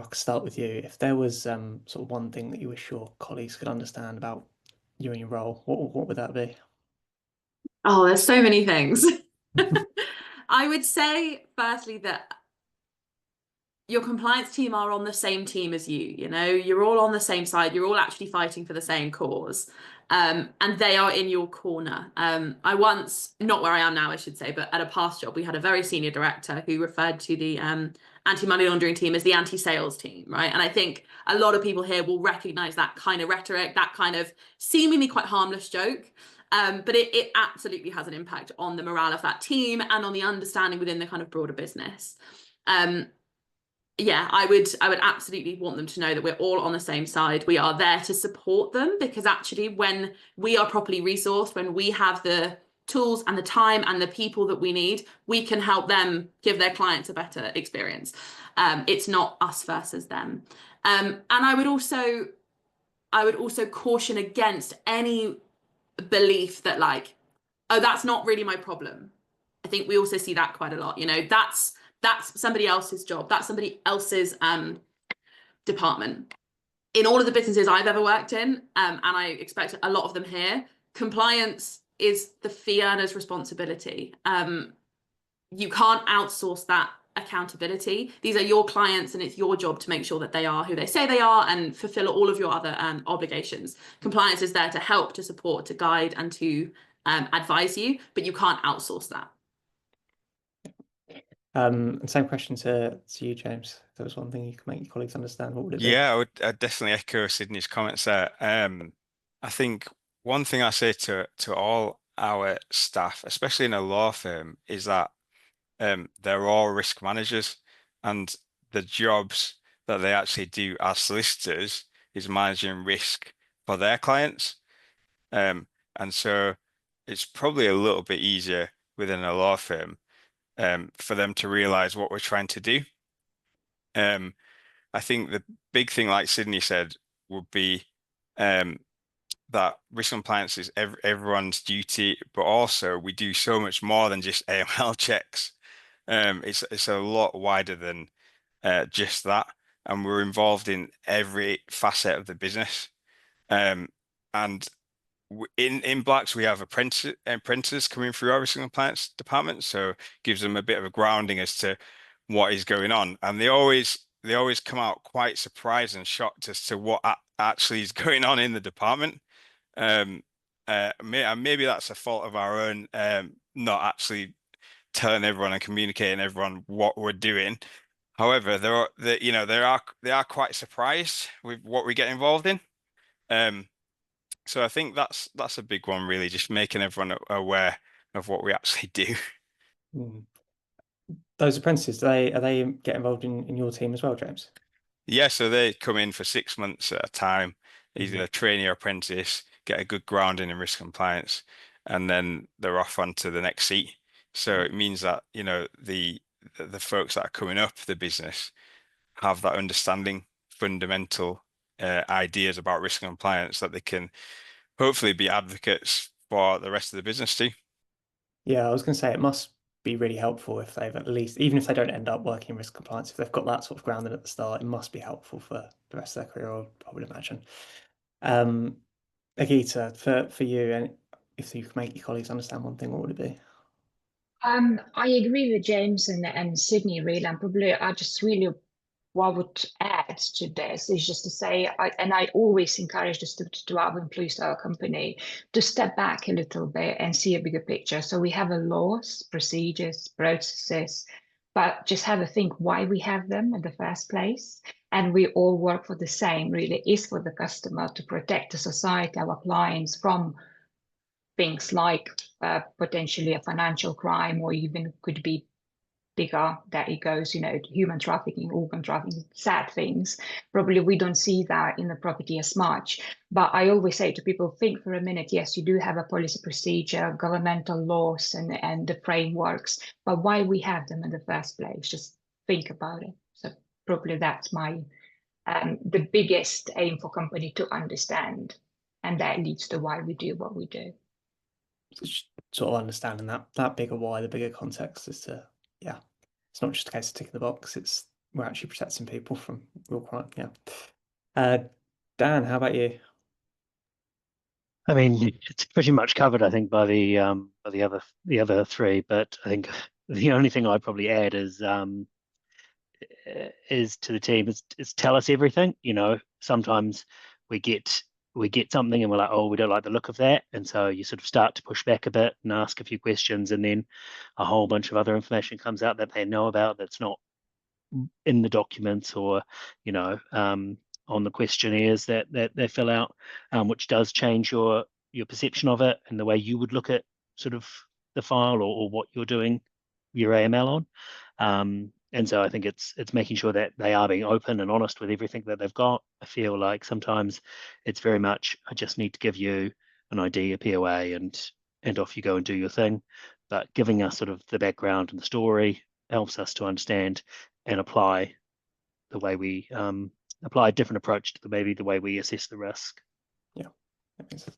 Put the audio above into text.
I could start with you. If there was sort of one thing that you wish your colleagues could understand about you and your role, what would that be? Oh, there's so many things. I would say, firstly, that your compliance team are on the same team as you. You're all on the same side. You're all actually fighting for the same cause. And they are in your corner. I once, not where I am now, I should say, but at a past job, we had a very senior director who referred to the anti-money laundering team as the anti-sales team, right? And I think a lot of people here will recognize that kind of rhetoric, that kind of seemingly quite harmless joke. But it absolutely has an impact on the morale of that team and on the understanding within the kind of broader business. Yeah, I would absolutely want them to know that we're all on the same side. We are there to support them because actually when we are properly resourced, when we have the tools and the time and the people that we need, we can help them give their clients a better experience. It's not us versus them. And I would also caution against any belief that like, oh, that's not really my problem. I think we also see that quite a lot. That's somebody else's job. That's somebody else's department. In all of the businesses I've ever worked in, and I expect a lot of them here, compliance is the fee earner's responsibility. You can't outsource that accountability. These are your clients, and it's your job to make sure that they are who they say they are and fulfill all of your other obligations. Compliance is there to help, to support, to guide, and to advise you, but you can't outsource that. And same question to you, James. If there was one thing you could make your colleagues understand, what would it be? Yeah, I'd definitely echo Sydney's comments there. I think one thing I say to all our staff, especially in a law firm, is that they're all risk managers, and the jobs that they actually do as solicitors is managing risk for their clients. And so it's probably a little bit easier within a law firm for them to realize what we're trying to do. I think the big thing, like Sydney said, would be that risk compliance is everyone's duty, but also we do so much more than just AML checks. It's a lot wider than just that, and we're involved in every facet of the business. And in Blacks we have apprentices coming through our risk compliance department, so gives them a bit of a grounding as to what is going on, and they always come out quite surprised and shocked as to what actually is going on in the department. Maybe that's a fault of our own, not actually telling everyone and communicating everyone what we're doing. However, they are quite surprised with what we get involved in. So I think that's a big one, really, just making everyone aware of what we actually do. Mm. Those apprentices, are they get involved in your team as well, James? Yeah, so they come in for 6 months at a time, either Mhm. a trainee or apprentice, get a good grounding in risk compliance, and then they're off onto the next seat. So it means that, the folks that are coming up the business have that understanding, fundamental ideas about risk compliance that they can hopefully be advocates for the rest of the business too. Yeah, I was going to say it must be really helpful if they've at least, even if they don't end up working in risk compliance, if they've got that sort of grounding at the start, it must be helpful for the rest of their career, I would imagine. Um, Agita, for you, and if you could make your colleagues understand one thing, what would it be? I agree with James and Sydney really, and probably I just really what I would add to this is just to say, I always encourage this to our employees, to our company, to step back a little bit and see a bigger picture. So we have a laws, procedures, processes, but just have a think why we have them in the first place. And we all work for the same, really, is for the customer to protect the society, our clients from things like potentially a financial crime, or even could be bigger that it goes, human trafficking, organ trafficking, sad things. Probably we don't see that in the property as much. But I always say to people, think for a minute, yes, you do have a policy procedure, governmental laws and the frameworks, but why we have them in the first place? Just think about it. So probably that's my the biggest aim for company to understand. And that leads to why we do what we do. Just sort of understanding that bigger why, the bigger context is to, yeah, it's not just a case of ticking the box. It's we're actually protecting people from real crime. Yeah. Dan, how about you? I mean, it's pretty much covered, I think, by the other three. But I think the only thing I'd probably add is to the team is tell us everything. You know, sometimes we get something and we're like, oh, we don't like the look of that, and so you sort of start to push back a bit and ask a few questions, and then a whole bunch of other information comes out that they know about that's not in the documents, or you know, on the questionnaires that they fill out, which does change your perception of it and the way you would look at sort of the file, or what you're doing your AML on. And so I think it's making sure that they are being open and honest with everything that they've got. I feel like sometimes it's very much, I just need to give you an ID, a POA, and off you go and do your thing. But giving us sort of the background and the story helps us to understand and apply the way we apply a different approach to maybe the way we assess the risk. Yeah, that makes sense.